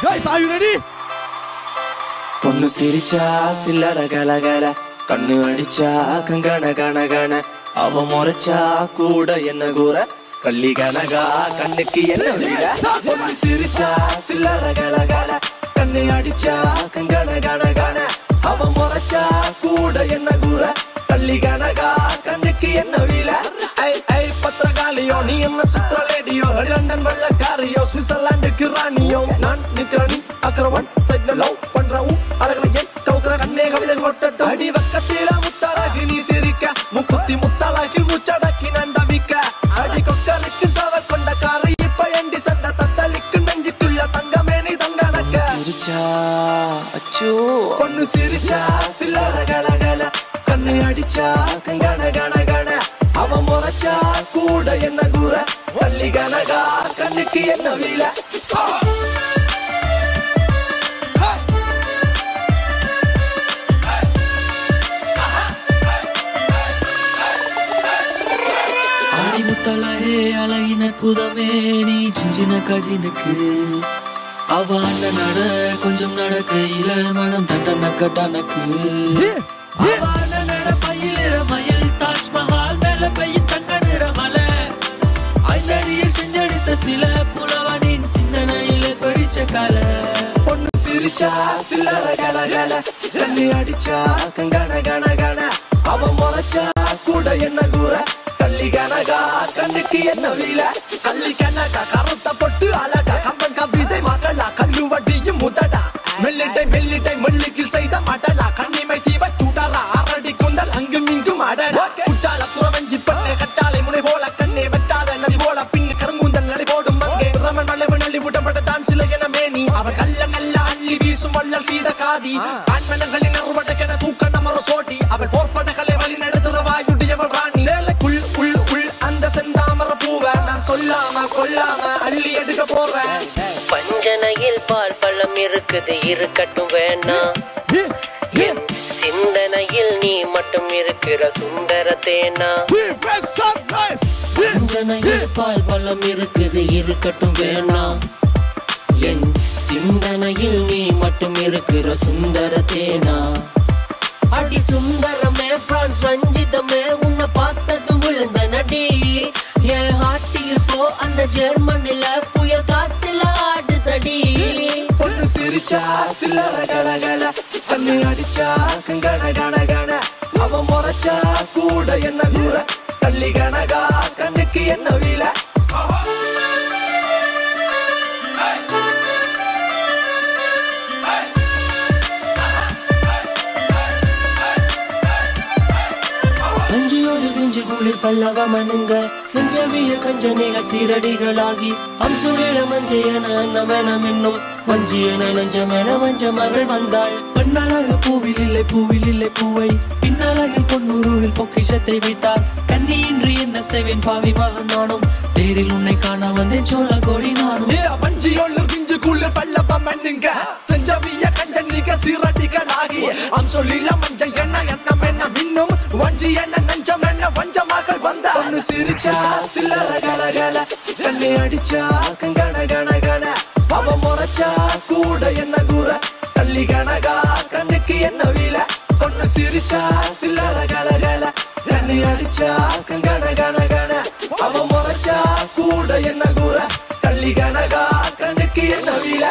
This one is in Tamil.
Guys, are you ready? பொண்ணு சிரிச்சா சில்லற கலகல கண்ணு அடிச்சா கங்கன கனகன அவ முறைச்சா கூட என்ன கூற கள்ளி கனகா கண்ணுக்கு என்ன விட பொண்ணு சிரிச்சா சில்லற கலகல கண்ணு அடிச்சா கங்கன கனகன அவ முறைச்சா கூட என்ன கூற கள்ளி கனகா கண்ணுக்கு என்ன விட ஐ ஐ பத்திரகாளியோ நீ என்ன சுத்திர லேடியோ லண்டன் வெள்ளக்காரியோ சுவிட்சர்லாந்துக்கு ராணியோ நான் நிக்கிறனி அக்கரவன் சைட்ல லவ் பண்றவும் அழகலையே கவுக்கற கண்ணே கவிதை கொட்டட்டும் அடி வக்கத்தில முத்தாளாகி நீ சிரிக்க முக்குத்தி முத்தாளாகி முச்சடக்கி நண்டவிக்க அடி கொக்கருக்கு சவ கொண்ட காரை இப்ப எண்டி சண்ட தத்தளிக்கு நெஞ்சுக்குள்ள தங்கமே நீ தங்கடக்க சிரிச்சா அச்சோ பொண்ணு சிரிச்சா சில்லற கலகல கண்ணு அடிச்சா கங்கன கனகன அவ முறைச்சா கூட என்ன கூற வள்ளி கனகா கண்ணுக்கு என்ன வீல ஆடிமுத்தலையே அழகின புதமே நீ சின்ன கஜினுக்கு அவ அண்ணன் நட கொஞ்சம் நடக்கையில மனம் தண்டனக்க டனக்கு அவ அண்ணன் நட பயிலிற மயில் தாஜ்மஹால் மேல பெய்யும் தங்க நிற மலை ஐந்தடியில் செஞ்சடித்த சில புலவனின் சிந்தனையில படிச்ச கல பொண்ணு சிரிச்சா சில்லற கலகல கண்ணு அடிச்சா கங்கன கனகன அவ முறைச்சா கூட என்ன கூற கள்ளி கனகா கண்ணுக்கு என்ன வீல கள்ளி கனகா கருத்த பொட்டு அழகா கம்பன் கவிதை மகளா கல்லு வட்டியும் முதடா மெல்லிட்டை மெல்லிட்டை மெல்லிக்கில் செய்த மடலா கண்ணிமை தீவ சூடரா அரடி குந்தல் அங்கும் இங்கும் அடடா குட்டால குறவஞ்சி பண்ணே கட்டாலை முனை போல கண்ணே வெட்டாத நதி போல பின்னு கருங்குந்தல் நடை போடும் அங்கே ரமன் வளைவு நள்ளி விடப்பட்ட தான் சில என மேனி அவ கல்ல நல்ல அள்ளி வீசும் வள்ளல் சீத காதி ஆண்மனங்களின் அறுவடைக்கென தூக்க நமர சோட்டி அவள் போர்ப்படைகளை வழி நடத்துற வாயுடையவள் ராணி அந்த செந்தாமர பூவ நான் சொல்லாம கொல்லாம அள்ளி எடுக்க போறேன் பஞ்சனையில் பால் பழம் இருக்குது இருக்கட்டும் வேணாம் சிந்தனையில் நீ மட்டும் இருக்கிற சுந்தர தேனா பஞ்சனையில் பால் பழம் இருக்குது இருக்கட்டும் வேணாம் என் சிந்தனையில் நீ மட்டும் இருக்கிற சுந்தர தேனா அடி சுந்தரமே பிரான்ஸ் ரஞ்சிதமே உன்னை பார்த்தது விழுந்த நடி என் ஹாட்டியில் போ அந்த ஜெர்மனில புயல் காத்துல ஆடுதடி பொண்ணு சிரிச்சா சில்லற கலகல கண்ணு அடிச்சா கங்கன கனகன அவ முறைச்சா கூட என்ன கூற கள்ளி கனகா கண்ணுக்கு என்ன வீல குளிர் பல்லவ மனுங்க செஞ்சவிய கஞ்சனிக சீரடிகளாகி அம்சுரில மஞ்சையன நமனம் என்னும் வஞ்சியன நஞ்சமென வஞ்ச மகள் வந்தாள் பெண்ணழக பூவில் இல்லை பூவை பின்னழகில் பொன்னுருவில் பொக்கிஷத்தை வைத்தார் கண்ணியின்றி என்ன செய்வேன் பாவி மகன் நானும் தேரில் உன்னை காண வந்தேன் சோழ கோடி நானும் வஞ்சியோள்ள பிஞ்சு குளிர் பல்லவ மனுங்க செஞ்சவிய கஞ்சனிக சீரடிகளாகி அம்சுரில மஞ்சையன என்ன மின்னும் வஞ்சியன நஞ்சமென வஞ்ச மகள் வந்தா பொண்ணு சிரிச்சா சில்லற கலகல கண்ணு அடிச்சா கங்கன கனகன அவ முறைச்சா கூட என்ன கூற கள்ளி கனகா கண்ணுக்கு என்ன வீல பொண்ணு சிரிச்சா சில்லற கலகல கண்ணு அடிச்சா கங்கன கனகன அவ முறைச்சா கூட என்ன கூற கள்ளி கனகா கண்ணுக்கு என்ன வீல